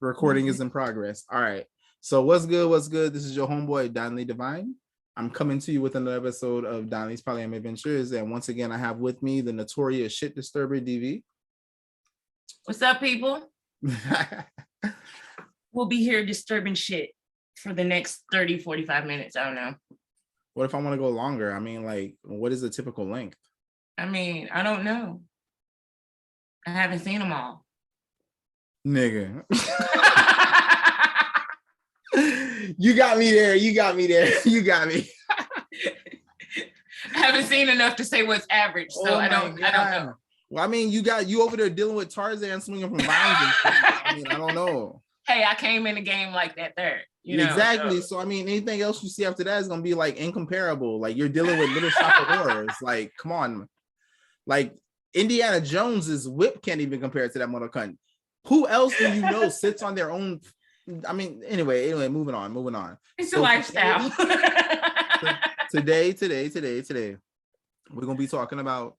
Recording is in progress. All right. So what's good? What's good? This is your homeboy, Danli Divine. I'm coming to you with another episode of Danli's Polyam Adventures. And once again, I have with me the notorious shit disturber, DV. What's up, people? We'll be here disturbing shit for the next 30, 45 minutes. I don't know. What if I want to go longer? I mean, like, what is the typical length? I mean, I don't know. I haven't seen them all. Nigga. You got me there. You got me. I haven't seen enough to say what's average, so I don't know. Well, I mean, you over there dealing with Tarzan swinging from vines and shit. I mean, I don't know. Hey, I came in the game like that there. You know, exactly. So I mean, anything else you see after that is gonna be like incomparable. Like you're dealing with Little Shop of Horrors. Like, come on. Like Indiana Jones's whip can't even compare to that mother cunt. Who else do you know sits on their own? I mean, anyway, moving on. It's a lifestyle. Today, we're gonna be talking about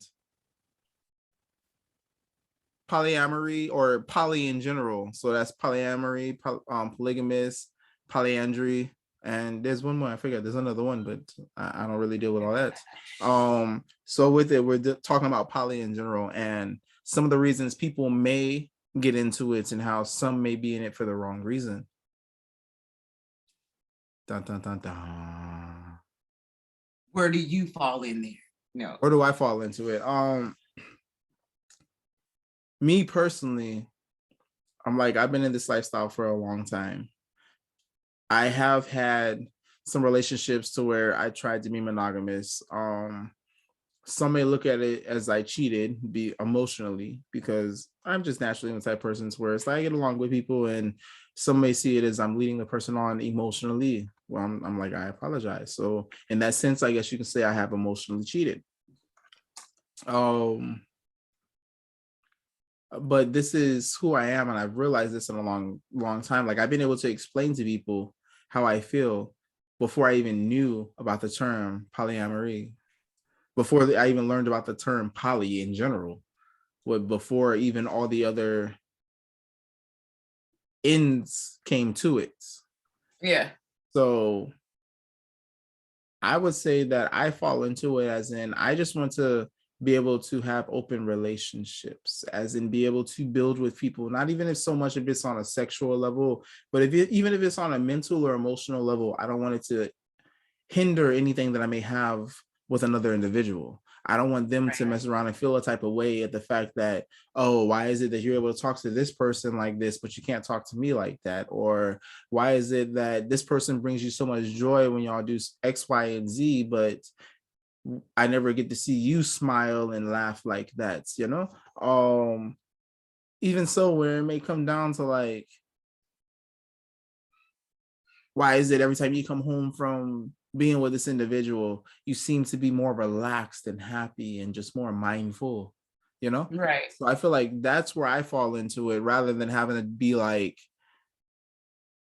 polyamory or poly in general. So that's polyamory, polygamous, polyandry, and there's one more. I forget. There's another one, but I don't really deal with all that. So with it, we're talking about poly in general and some of the reasons people may get into it and how some may be in it for the wrong reason. Dun, dun, dun, dun. Where do you fall in there? No. Where do I fall into it? Me personally, I've been in this lifestyle for a long time. I have had some relationships to where I tried to be monogamous. Some may look at it as I cheated, be emotionally, because I'm just naturally the type of person where it's like I get along with people, and some may see it as I'm leading the person on emotionally. Well, I'm like, I apologize. So in that sense, I guess you can say I have emotionally cheated. But this is who I am, and I've realized this in a long time. Like I've been able to explain to people how I feel before I even knew about the term polyamory, before I even learned about the term poly in general, before even all the other ends came to it. Yeah. So I would say that I fall into it as in I just want to be able to have open relationships, as in be able to build with people, not even if so much if it's on a sexual level, but even if it's on a mental or emotional level. I don't want it to hinder anything that I may have with another individual. I don't want them to mess around and feel a type of way at the fact that, oh, why is it that you're able to talk to this person like this, but you can't talk to me like that? Or why is it that this person brings you so much joy when y'all do X, Y, and Z, but I never get to see you smile and laugh like that, you know? Even so, where it may come down to like, why is it every time you come home from being with this individual, you seem to be more relaxed and happy and just more mindful, you know? Right. So I feel like that's where I fall into it, rather than having to be like,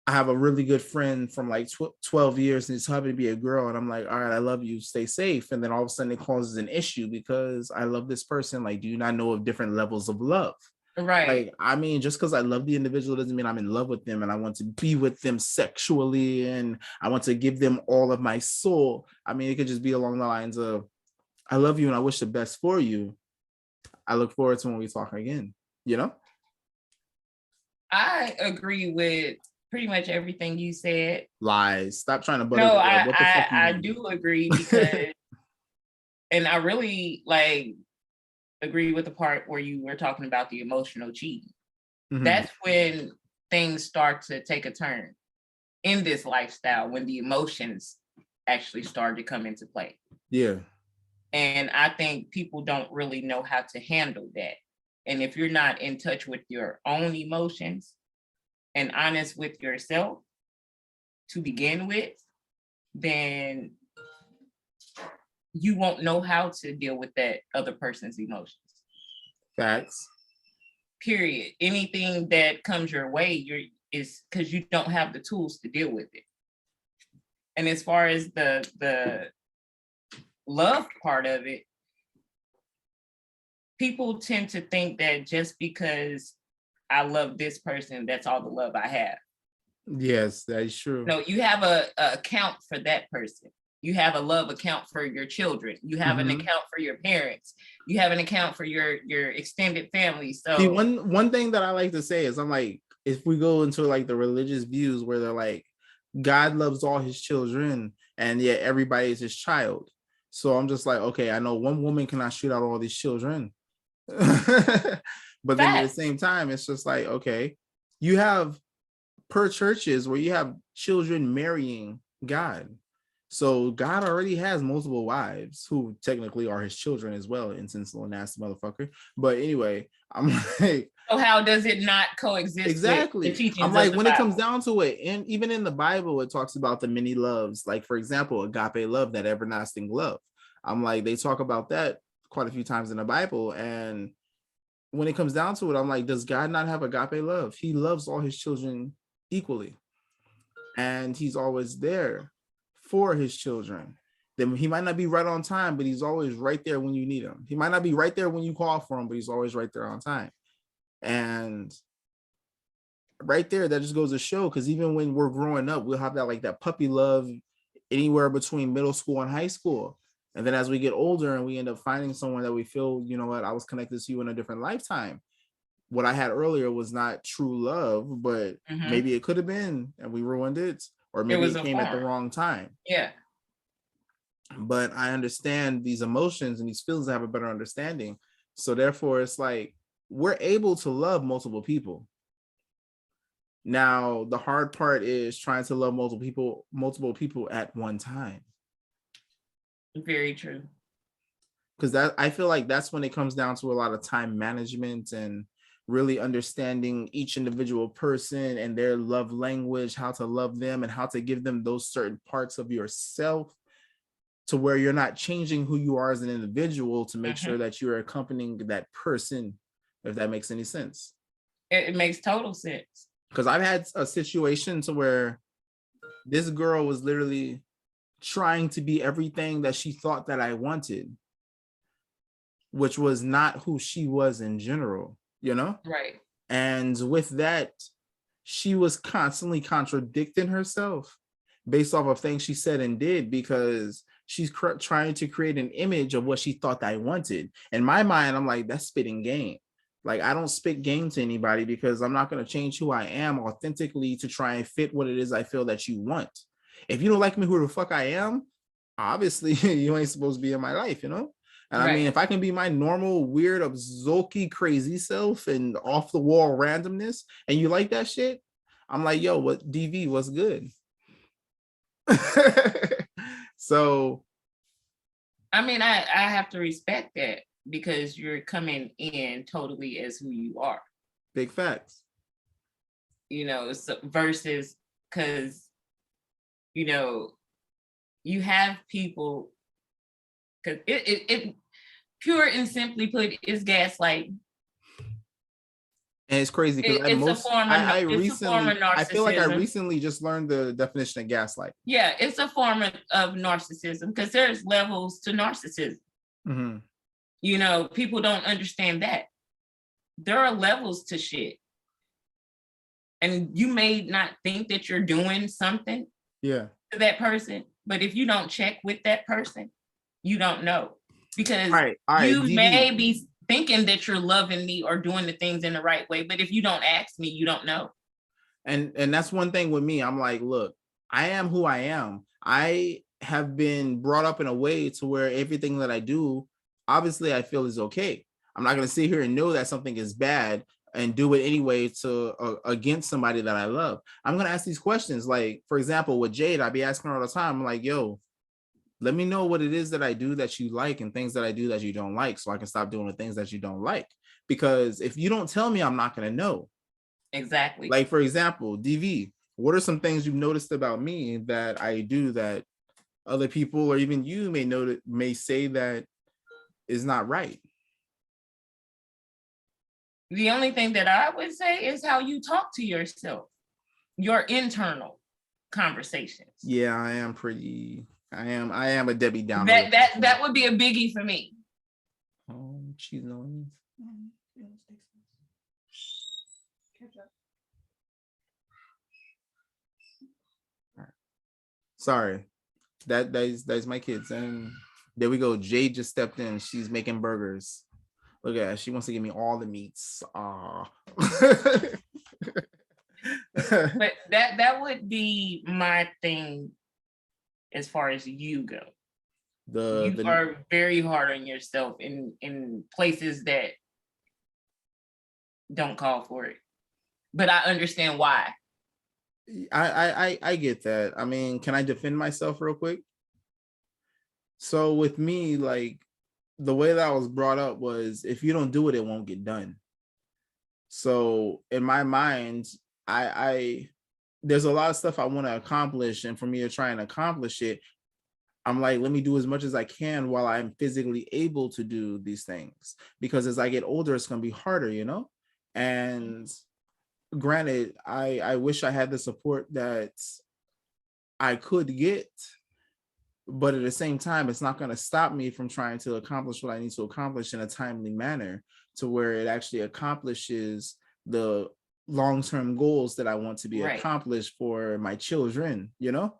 I have a really good friend from like 12 years and it's happened to be a girl. And I'm like, all right, I love you, stay safe. And then all of a sudden it causes an issue because I love this person. Like, do you not know of different levels of love? Right. Like, I mean, just because I love the individual doesn't mean I'm in love with them and I want to be with them sexually and I want to give them all of my soul. I mean, it could just be along the lines of, I love you and I wish the best for you. I look forward to when we talk again, you know? I agree with pretty much everything you said. Lies. Stop trying to butter. No, I do agree because, and I really agree with the part where you were talking about the emotional cheating. Mm-hmm. That's when things start to take a turn in this lifestyle, when the emotions actually start to come into play. Yeah. And I think people don't really know how to handle that. And if you're not in touch with your own emotions and honest with yourself to begin with, then you won't know how to deal with that other person's emotions. Facts. Period. Anything that comes your way, is because you don't have the tools to deal with it. And as far as the love part of it, people tend to think that just because I love this person. That's all the love I have. Yes, that is true. No, you have a account for that person. You have a love account for your children. You have an account for your parents. You have an account for your extended family. So see, one thing that I like to say is, I'm like, if we go into like the religious views where they're like, God loves all his children and yet everybody is his child. So I'm just like, okay, I know one woman cannot shoot out all these children. But then at the same time, it's just like, okay, you have per churches where you have children marrying God. So God already has multiple wives who technically are his children as well, instance little nasty motherfucker. But anyway, I'm like, so how does it not coexist? Exactly. With the teachings I'm like, of the when Bible? it comes down to it, and even in the Bible, it talks about the many loves. Like, for example, agape love, that everlasting love. I'm like, they talk about that quite a few times in the Bible. And when it comes down to it, I'm like, does God not have agape love? He loves all his children equally. And he's always there for his children. Then he might not be right on time, but he's always right there when you need him. He might not be right there when you call for him, but he's always right there on time. And right there, that just goes to show, because even when we're growing up, we'll have that like that puppy love anywhere between middle school and high school. And then as we get older and we end up finding someone that we feel, you know what, I was connected to you in a different lifetime. What I had earlier was not true love, but maybe it could have been, and we ruined it, or maybe it came at the wrong time. Yeah. But I understand these emotions and these feelings. I have a better understanding. So therefore, it's like we're able to love multiple people. Now, the hard part is trying to love multiple people at one time. Very true. Because that, I feel like that's when it comes down to a lot of time management and really understanding each individual person and their love language, how to love them and how to give them those certain parts of yourself, to where you're not changing who you are as an individual to make sure that you're accompanying that person, if that makes any sense. It makes total sense. Because I've had a situation to where this girl was literally trying to be everything that she thought that I wanted, which was not who she was in general, you know? Right. And with that, she was constantly contradicting herself based off of things she said and did, because she's trying to create an image of what she thought I wanted. In my mind, I'm like, that's spitting game. Like, I don't spit game to anybody, because I'm not going to change who I am authentically to try and fit what it is I feel that you want. If you don't like me who the fuck I am, obviously you ain't supposed to be in my life, you know? And I mean, if I can be my normal, weird, abzolky, crazy self and off the wall randomness, and you like that shit, I'm like, yo, what DV, what's good? So, I mean, I have to respect that, because you're coming in totally as who you are. Big facts. You know, so versus, because, you know, you have people, because it pure and simply put is gaslighting. And it's crazy because I feel like I recently just learned the definition of gaslight. Yeah, it's a form of narcissism, because there's levels to narcissism. You know, people don't understand that. There are levels to shit. And you may not think that you're doing something to that person, but if you don't check with that person, you don't know. Because you may be thinking that you're loving me or doing the things in the right way, but if you don't ask me, you don't know. And that's one thing with me. I'm like, look, I am who I am. I have been brought up in a way to where everything that I do, obviously I feel is okay. I'm not going to sit here and know that something is bad and do it anyway to against somebody that I love. I'm going to ask these questions. Like, for example, with Jade, I'd be asking her all the time. I'm like, yo, let me know what it is that I do that you like and things that I do that you don't like, so I can stop doing the things that you don't like. Because if you don't tell me, I'm not going to know. Exactly. Like, for example, DV, what are some things you've noticed about me that I do that other people or even you may say that is not right? The only thing that I would say is how you talk to yourself, your internal conversations. Yeah, I am a Debbie Downer. That would be a biggie for me. Oh, she's annoying. Sorry, that's my kids, and there we go. Jade just stepped in. She's making burgers. Look at her. She wants to give me all the meats. Ah. But that would be my thing as far as you go. You are very hard on yourself in places that don't call for it. But I understand why. I get that. I mean, can I defend myself real quick? So with me, like the way that I was brought up was if you don't do it, it won't get done. So in my mind, I there's a lot of stuff I want to accomplish, and for me to try and accomplish it, I'm like, let me do as much as I can while I'm physically able to do these things. Because as I get older, it's gonna be harder, you know? And granted, I wish I had the support that I could get, but at the same time, it's not going to stop me from trying to accomplish what I need to accomplish in a timely manner to where it actually accomplishes the long-term goals that I want to be accomplished for my children, you know?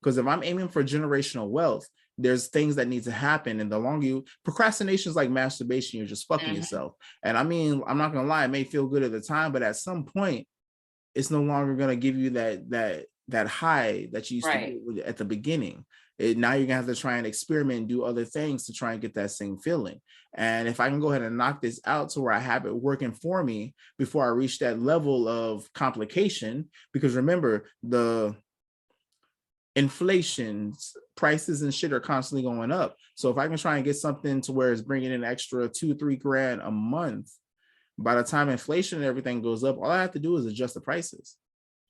Because if I'm aiming for generational wealth, there's things that need to happen. And the longer you procrastination is like masturbation, you're just fucking yourself. And I mean, I'm not gonna lie, it may feel good at the time, but at some point, it's no longer gonna give you that high that you used to get at the beginning. Now you're gonna have to try and experiment and do other things to try and get that same feeling. And if I can go ahead and knock this out to where I have it working for me before I reach that level of complication, because remember, the inflation, prices and shit are constantly going up. So if I can try and get something to where it's bringing in extra $2-3 grand a month, by the time inflation and everything goes up, all I have to do is adjust the prices.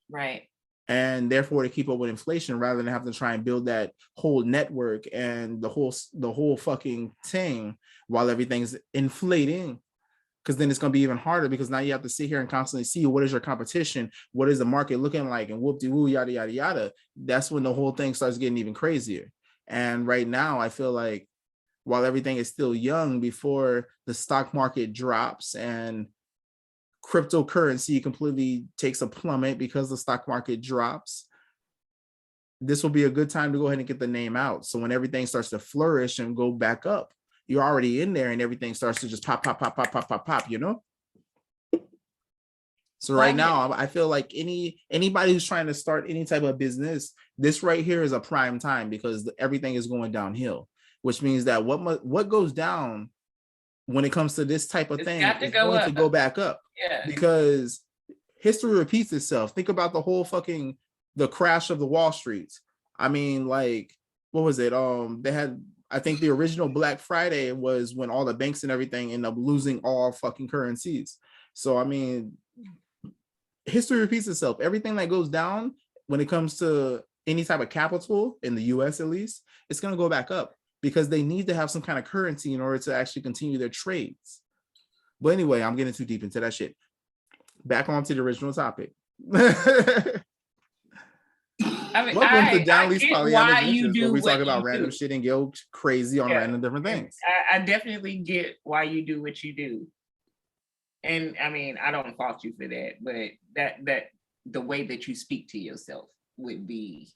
Right. And therefore to keep up with inflation rather than having to try and build that whole network and the whole fucking thing while everything's inflating. Because then it's going to be even harder because now you have to sit here and constantly see what is your competition, what is the market looking like, and whoop-de-woo, yada, yada, yada. That's when the whole thing starts getting even crazier. And right now, I feel like while everything is still young, before the stock market drops and cryptocurrency completely takes a plummet because the stock market drops, this will be a good time to go ahead and get the name out. So when everything starts to flourish and go back up, you're already in there and everything starts to just pop, pop, pop, pop, pop, pop, pop, you know? So right now, I feel like anybody who's trying to start any type of business, this right here is a prime time because everything is going downhill, which means that what goes down when it comes to this type of thing is going to go back up. Yeah. Because history repeats itself. Think about the crash of the Wall Street. I mean, like, what was it? They had, I think the original Black Friday was when all the banks and everything end up losing all fucking currencies. So, I mean, history repeats itself. Everything that goes down when it comes to any type of capital in the US, at least, it's going to go back up because they need to have some kind of currency in order to actually continue their trades. But anyway, I'm getting too deep into that shit. Back onto the original topic. I mean, welcome to Danli's why you do where we what talk about you random do. shit and go crazy on random different things. I definitely get why you do what you do. And I mean, I don't fault you for that, but that the way that you speak to yourself would be.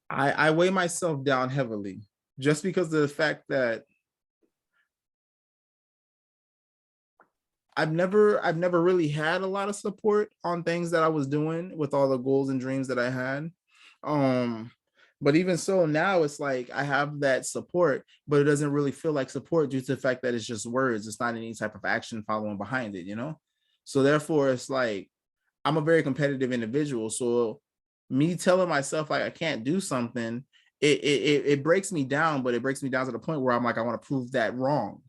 I weigh myself down heavily just because of the fact that I've never really had a lot of support on things that I was doing with all the goals and dreams that I had. But even so, now it's like I have that support, but it doesn't really feel like support due to the fact that it's just words. It's not any type of action following behind it, you know? So therefore, it's like I'm a very competitive individual. So me telling myself like I can't do something, it breaks me down, but it breaks me down to the point where I'm like, I want to prove that wrong.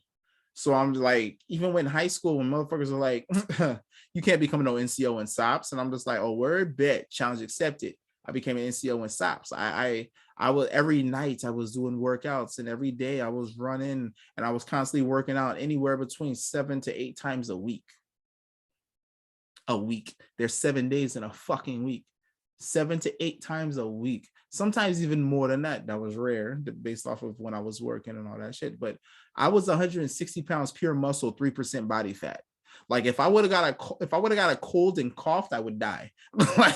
So I'm like, even when high school, when motherfuckers are like, you can't become no NCO in SOPs. And I'm just like, oh, word, bet, challenge accepted. I became an NCO in SOPs. I was every night I was doing workouts, and every day I was running, and I was constantly working out anywhere between 7 to 8 times a week. There's 7 days in a fucking week. 7 to 8 times a week. Sometimes even more than that. That was rare based off of when I was working and all that shit. But I was 160 pounds pure muscle, 3% body fat. Like if I would have got a cold and coughed, I would die. Like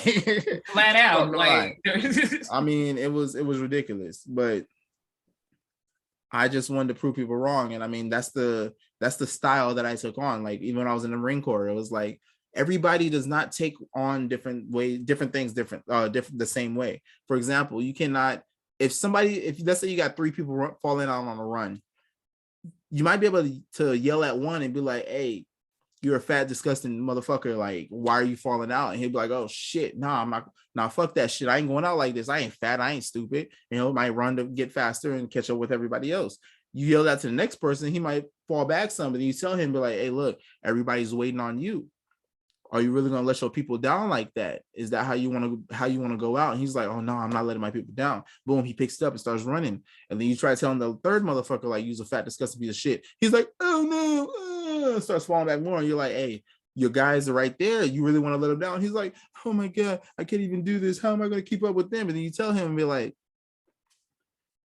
flat I'm out. gonna lie. Like I mean, it was ridiculous, but I just wanted to prove people wrong. And I mean, that's the style that I took on. Like even when I was in the Marine Corps, it was like everybody does not take on different things, different the same way. For example, you cannot, if let's say you got three people falling out on a run, you might be able to yell at one and be like, hey, you're a fat, disgusting motherfucker. Like, why are you falling out? And he'll be like, oh shit, nah, I'm not, nah, fuck that shit. I ain't going out like this. I ain't fat. I ain't stupid. You know, might run to get faster and catch up with everybody else. You yell that to the next person, he might fall back some, but you tell him, be like, hey, look, everybody's waiting on you. Are you really gonna let your people down like that? Is that how you want to go out? And he's like, oh no, I'm not letting my people down. Boom, he picks it up and starts running. And then you try telling the third motherfucker, like, use a fat, disgusting piece of shit. He's like, oh no, starts falling back more. And you're like, hey, your guys are right there. You really want to let him down? He's like, oh my God, I can't even do this. How am I gonna keep up with them? And then you tell him and be like,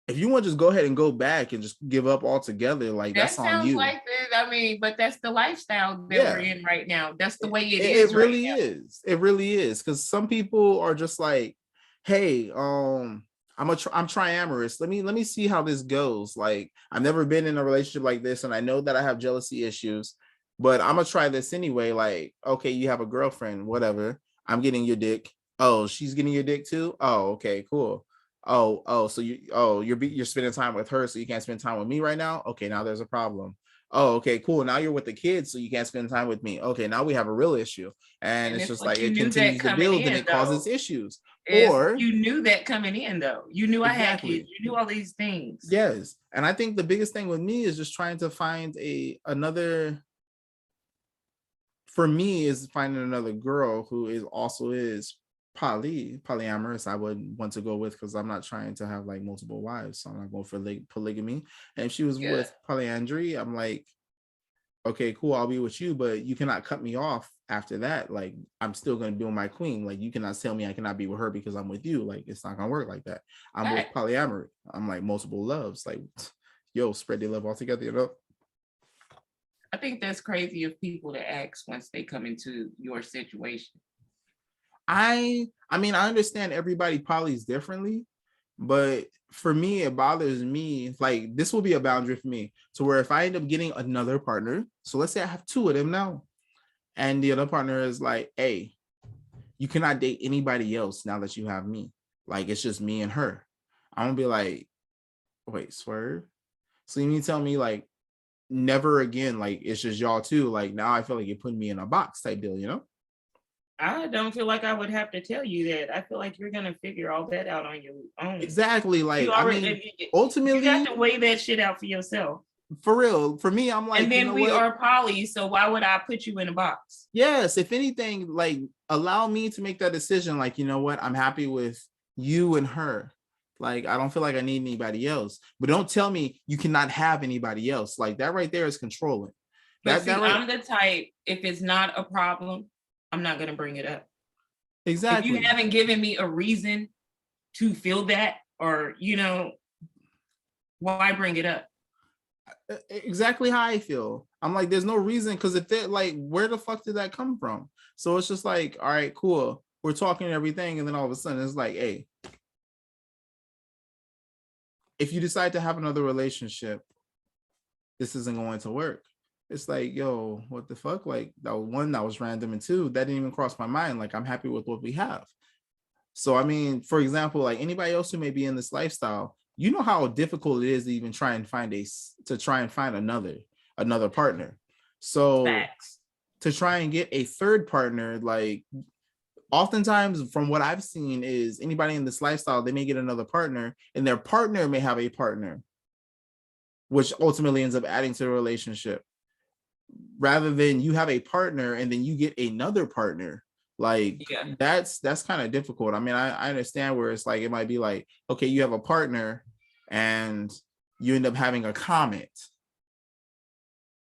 if you want to just go ahead and go back and just give up altogether, like that that's on sounds you. like this. I mean, but that's the lifestyle that we're in right now. That's the way it It is right really now. is. It really is. Because some people are just like, hey, I'm triamorous. Let me see how this goes. Like, I've never been in a relationship like this, and I know that I have jealousy issues, but I'm gonna try this anyway. Like, okay, you have a girlfriend, whatever. I'm getting your dick. Oh, she's getting your dick too. Oh, okay, cool. So you're spending time with her, so you can't spend time with me right now. Okay, now there's a problem. Oh, okay, cool. Now you're with the kids, so you can't spend time with me. Okay, now we have a real issue. And it's just like you it knew that continues to coming build and in, it causes though. issues. Is Or you knew that coming in, though. You knew I had kids. exactly. You knew all these things. Yes. And I think the biggest thing with me is just trying to find another, for me, is finding another girl who is polyamorous. I would want to go with, because I'm not trying to have like multiple wives. So I'm not going for polygamy. And if she was Yeah. with polyandry, I'm like, okay, cool, I'll be with you, but you cannot cut me off after that. Like, I'm still going to be with my queen. Like, you cannot tell me I cannot be with her because I'm with you. Like, it's not going to work like that. I'm with polyamory. I'm like multiple loves. Like, yo, spread their love all together, you know? I think that's crazy of people to ask once they come into your situation. I mean, I understand everybody polys differently, but for me, it bothers me. Like, this will be a boundary for me, to where if I end up getting another partner, so let's say I have two of them now, and the other partner is like, hey, you cannot date anybody else now that you have me. Like, it's just me and her. I'm gonna be like, wait, swerve? So you mean tell me like never again, like it's just y'all two? Like, now I feel like you're putting me in a box type deal, you know? I don't feel like I would have to tell you that. I feel like you're gonna figure all that out on your own. Exactly. Like, You I already, mean, you ultimately, have to weigh that shit out for yourself. for real, for me, I'm like, And you then know we what? are poly, so why would I put you in a box? Yes, if anything, like, allow me to make that decision. Like, you know what? I'm happy with you and her. Like, I don't feel like I need anybody else. But don't tell me you cannot have anybody else. Like, that right there is controlling. But That see, right. I'm the type, if it's not a problem, I'm not gonna bring it up. Exactly. If you haven't given me a reason to feel that, or why bring it up? Exactly how I feel. I'm like, there's no reason, because if they're like, where the fuck did that come from? So it's just like, all right, cool. We're talking and everything, and then all of a sudden it's like, hey, if you decide to have another relationship, this isn't going to work. It's like, yo, what the fuck? Like, that was one, that was random, and two, that didn't even cross my mind. Like, I'm happy with what we have. So I mean, for example, like anybody else who may be in this lifestyle, you know how difficult it is to even try and find another partner. So Facts. to try and get a third partner, like, oftentimes from what I've seen is anybody in this lifestyle, they may get another partner, and their partner may have a partner, which ultimately ends up adding to the relationship, rather than you have a partner and then you get another partner. Like, that's kind of difficult. I mean, I understand where it's like, it might be like, okay, you have a partner and you end up having a comet.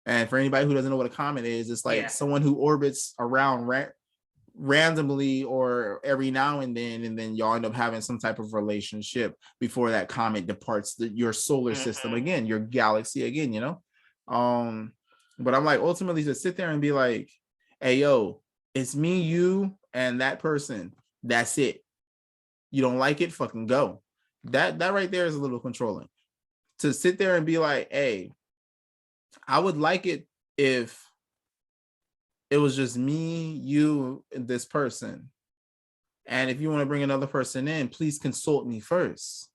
And for anybody who doesn't know what a comet is, it's like someone who orbits around randomly or every now and then y'all end up having some type of relationship before that comet departs your solar system again, your galaxy again, you know? But I'm like, ultimately to sit there and be like, hey, yo, it's me, you, and that person. That's it. You don't like it, fucking go. That right there is a little controlling. To sit there and be like, hey, I would like it if it was just me, you, and this person. And if you want to bring another person in, please consult me first.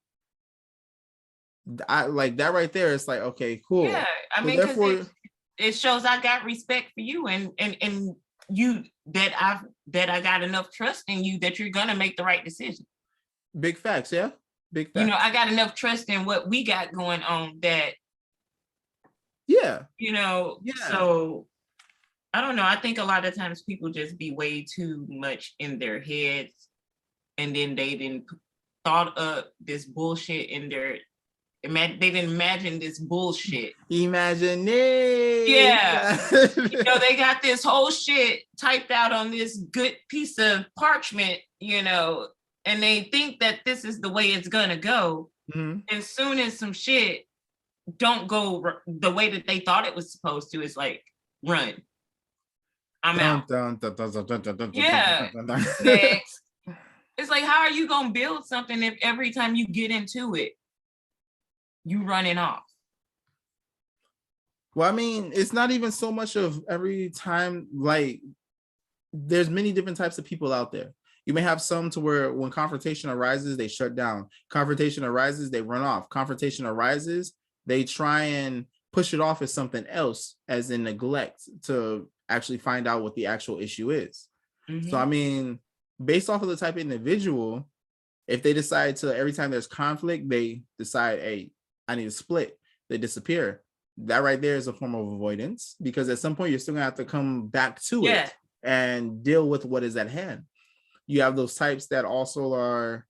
I like that right there. It's like, okay, Yeah, cool. I So mean, because therefore, it shows I got respect for you, and you that I got enough trust in you that you're gonna make the right decision. big facts, yeah, big You know, facts. I got enough trust in what we got going on that, Yeah, you know, yeah. so I don't know. I think a lot of times people just be way too much in their heads, and then they didn't thought up this bullshit in their they didn't imagine this bullshit. Imagination. Yeah. You know, they got this whole shit typed out on this good piece of parchment, you know, and they think that this is the way it's gonna go. Mhm. As soon as some shit don't go the way that they thought it was supposed to, it's like, run. I'm out. Dun, dun, dun, dun, dun, dun, dun, dun, dun, Yeah. dun, dun. Next. It's like, how are you gonna build something if every time you get into it, you running off? Well, I mean, it's not even so much of every time, like, there's many different types of people out there. You may have some to where when confrontation arises, they shut down. Confrontation arises, they run off. Confrontation arises, they try and push it off as something else, as in neglect to actually find out what the actual issue is. So, I Mm-hmm. mean, based off of the type of individual, if they decide to, every time there's conflict, they decide, hey, I need to split, they disappear. That right there is a form of avoidance, because at some point you're still gonna have to come back to Yeah. it and deal with what is at hand. You have those types that also are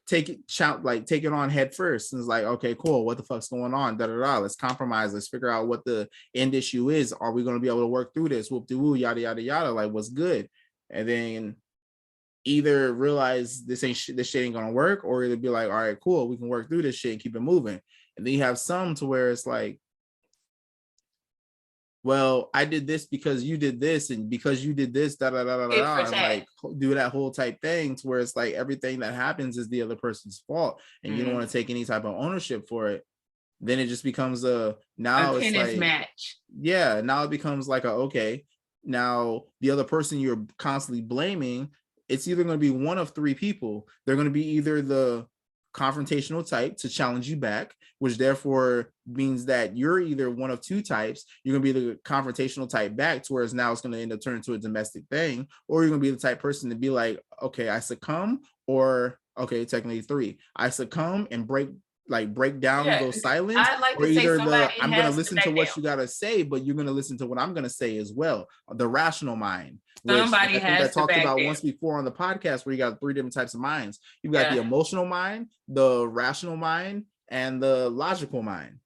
take it on head first, and it's like, okay, cool, what the fuck's going on, da da da, let's compromise, let's figure out what the end issue is. Are we going to be able to work through this? Whoop de woo, yada yada yada, like, what's good? And then either realize this shit ain't gonna work, or either be like, all right, cool, we can work through this shit and keep it moving. And then you have some to where it's like, well, I did this because you did this, and because you did this, da da da da da, Tit for and tat. like do that whole type thing to where it's like everything that happens is the other person's fault, and you don't want to take any type of ownership for it. Then it just becomes A now it's tennis like, match. yeah, now it becomes like okay, now the other person you're constantly blaming, it's either going to be one of three people. They're going to be either the confrontational type to challenge you back, which therefore means that you're either one of two types. You're going to be the confrontational type back, to whereas now it's going to end up turning into a domestic thing, or you're going to be the type person to be like, okay, I succumb, or okay, technically three, I succumb and break down, Yeah. go silent, I'd like or to say either the somebody I'm going to has to listen to back down. what you got to say, but you're going to listen to what I'm going to say as well. The rational mind, which Somebody I think I has to talked back about down. once before on the podcast, where you got three different types of minds. You've got the Yeah. emotional mind, the rational mind, and the logical mind.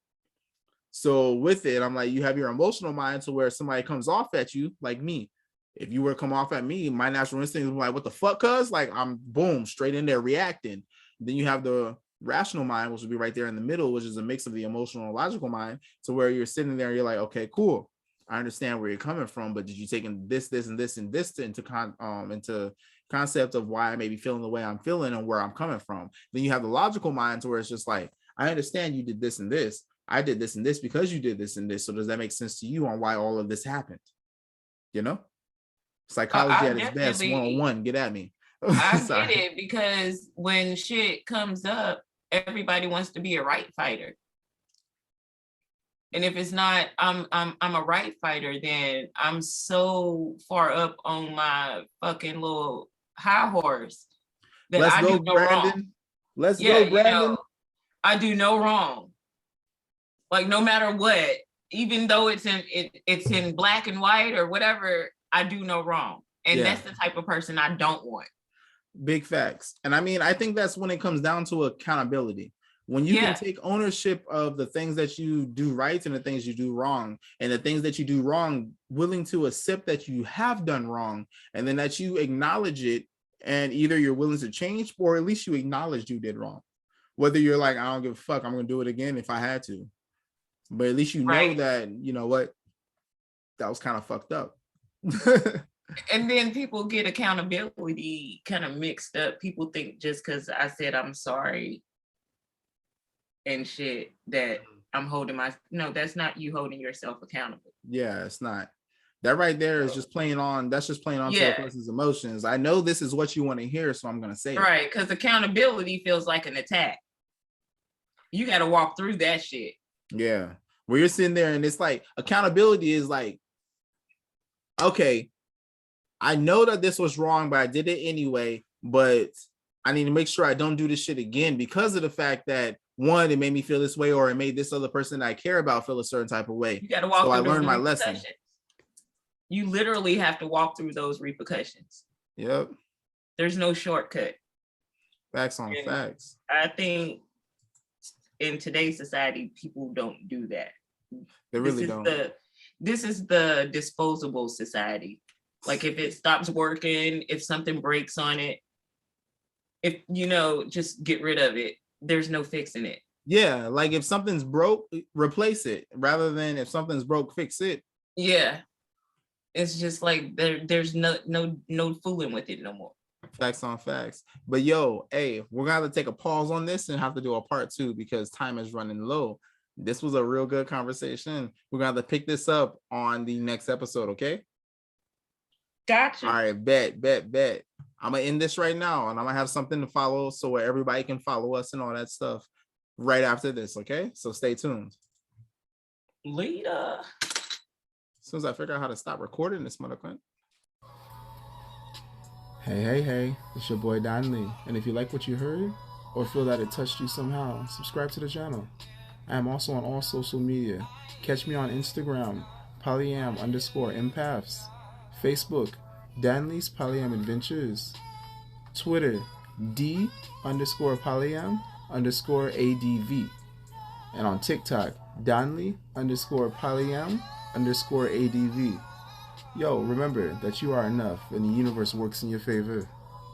So with it, I'm like, you have your emotional mind to where somebody comes off at you, like me. If you were to come off at me, my natural instinct is like, what the fuck, cuz? Like, I'm boom, straight in there reacting. Then you have the rational mind, which would be right there in the middle, which is a mix of the emotional and logical mind, to where you're sitting there and you're like, okay, cool, I understand where you're coming from, but did you take in this and this and this into concept of why I may be feeling the way I'm feeling and where I'm coming from? Then you have the logical mind, to where it's just like, I understand you did this and this, I did this and this because you did this and this, so does that make sense to you on why all of this happened? You know, psychology I at its best, definitely, 101, get at me. I get Sorry. it, because when shit comes up, everybody wants to be a right fighter. And if it's not, I'm a right fighter, then I'm so far up on my fucking little high horse that Let's I go, do no wrong. Brandon. Let's Yeah, go, you know, Brandon. I do no wrong. Like, no matter what, even though it's in black and white or whatever, I do no wrong. And Yeah, that's the type of person I don't want. big facts. And I mean, I think that's when it comes down to accountability. When you can Yeah. take ownership of the things that you do right and the things you do wrong, and the things that you do wrong, willing to accept that you have done wrong, and then that you acknowledge it, and either you're willing to change, or at least you acknowledge you did wrong. Whether you're like, I don't give a fuck, I'm gonna do it again if I had to. But at least you know Right. that, you know what, that was kind of fucked up. And then people get accountability kind of mixed up. People think just because I said I'm sorry and shit that I'm holding no, that's not you holding yourself accountable. Yeah, it's not. That right there is So, just playing on, that's just playing on to a yeah, person's emotions. I know this is what you want to hear, so I'm gonna say it. right. Because accountability feels like an attack. You got to walk through that shit. Yeah. Where you're sitting there and it's like accountability is like, okay, I know that this was wrong, but I did it anyway. But I need to make sure I don't do this shit again because of the fact that one, it made me feel this way, or it made this other person that I care about feel a certain type of way. You got to So walk I through the learned my lesson. repercussions. You literally have to walk through those repercussions. Yep. There's no shortcut. Facts on And facts. I think in today's society, people don't do that. They really don't. This is the disposable society. Like if it stops working, if something breaks on it, if just get rid of it. There's no fixing it. Yeah, like if something's broke, replace it rather than if something's broke, fix it. Yeah. It's just like there's no fooling with it no more. Facts on facts. But yo, hey, we're gonna have to take a pause on this and have to do a part 2 because time is running low. This was a real good conversation. We're gonna have to pick this up on the next episode, okay? Gotcha. All right, bet. I'm gonna end this right now and I'm gonna have something to follow so where everybody can follow us and all that stuff right after this, okay? So stay tuned. Later. As soon as I figure out how to stop recording this motherfucker. Hey, it's your boy Danli. And if you like what you heard or feel that it touched you somehow, subscribe to the channel. I am also on all social media. Catch me on Instagram, polyam_empaths, Facebook, Danli's Polyam Adventures, Twitter, D_polyam_ADV, and on TikTok, Danli_polyam_ADV. Yo, remember that you are enough and the universe works in your favor.